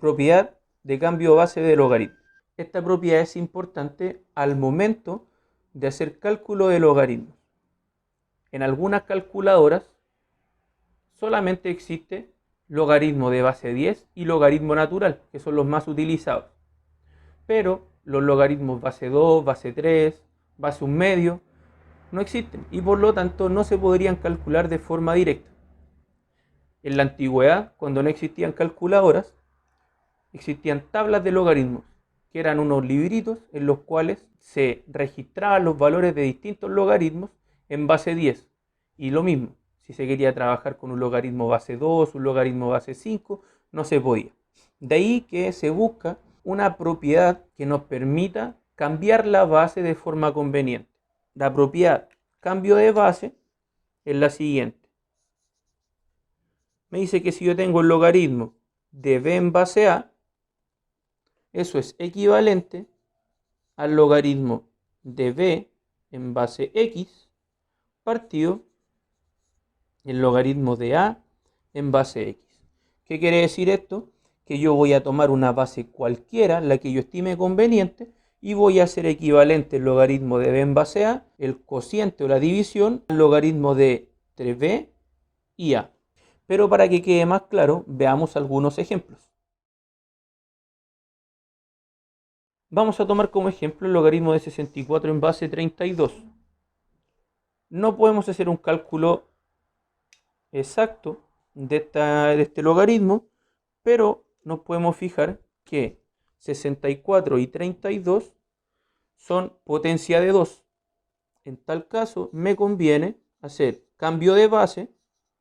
propiedad de cambio base de logaritmo. Esta propiedad es importante al momento de hacer cálculo de logaritmos. En algunas calculadoras solamente existe logaritmo de base 10 y logaritmo natural, que son los más utilizados. Pero los logaritmos base 2, base 3, base 1 medio no existen y por lo tanto no se podrían calcular de forma directa. En la antigüedad, cuando no existían calculadoras, existían tablas de logaritmos, que eran unos libritos en los cuales se registraban los valores de distintos logaritmos en base 10. Y lo mismo, si se quería trabajar con un logaritmo base 2, un logaritmo base 5, no se podía. De ahí que se busca una propiedad que nos permita cambiar la base de forma conveniente. La propiedad cambio de base es la siguiente. Me dice que si yo tengo el logaritmo de b en base a, eso es equivalente al logaritmo de b en base x partido el logaritmo de a en base x. ¿Qué quiere decir esto? Que yo voy a tomar una base cualquiera, la que yo estime conveniente, y voy a hacer equivalente el logaritmo de b en base a, el cociente o la división, al logaritmo de entre b y a. Pero para que quede más claro, veamos algunos ejemplos. Vamos a tomar como ejemplo el logaritmo de 64 en base 32. No podemos hacer un cálculo exacto de este logaritmo, pero nos podemos fijar que 64 y 32 son potencia de 2. En tal caso, me conviene hacer cambio de base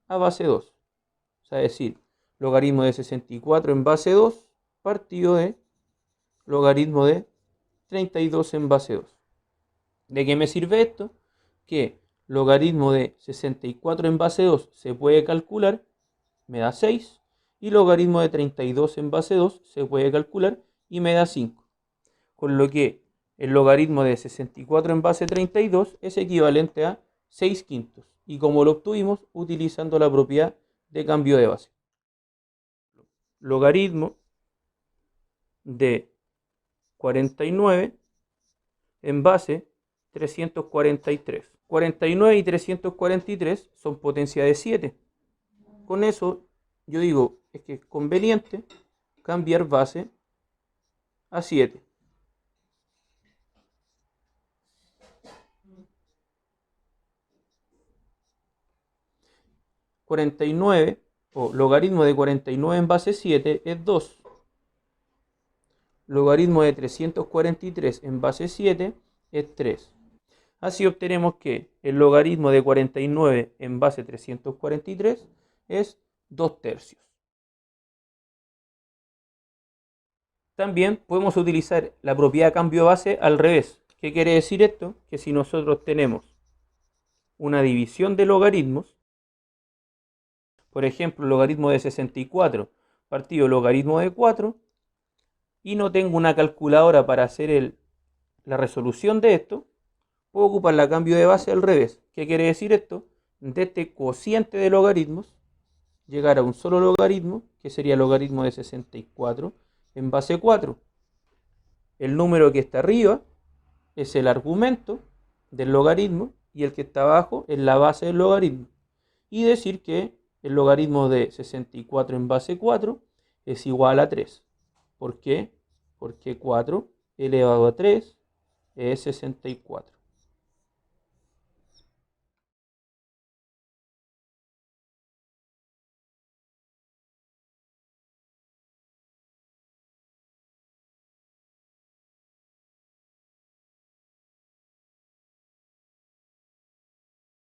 a base 2. O sea, es decir, logaritmo de 64 en base 2 partido de logaritmo de 32 en base 2. ¿De qué me sirve esto? Que logaritmo de 64 en base 2 se puede calcular, me da 6. Y logaritmo de 32 en base 2 se puede calcular y me da 5. Con lo que el logaritmo de 64 en base 32 es equivalente a 6 quintos. Y como lo obtuvimos utilizando la propiedad de cambio de base. Logaritmo de 49 en base 343. 49 y 343 son potencia de 7. Con eso yo digo, es que es conveniente cambiar base a 7. Logaritmo de 49 en base 7 es 2. Logaritmo de 343 en base 7 es 3. Así obtenemos que el logaritmo de 49 en base 343 es 2 tercios. También podemos utilizar la propiedad cambio base al revés. ¿Qué quiere decir esto? Que si nosotros tenemos una división de logaritmos, por ejemplo, logaritmo de 64 partido logaritmo de 4, y no tengo una calculadora para hacer la resolución de esto, puedo ocupar la cambio de base al revés. ¿Qué quiere decir esto? De este cociente de logaritmos, llegar a un solo logaritmo, que sería el logaritmo de 64 en base 4. El número que está arriba es el argumento del logaritmo y el que está abajo es la base del logaritmo. Y decir que el logaritmo de 64 en base 4 es igual a 3. ¿Por qué? Porque 4 elevado a 3 es 64.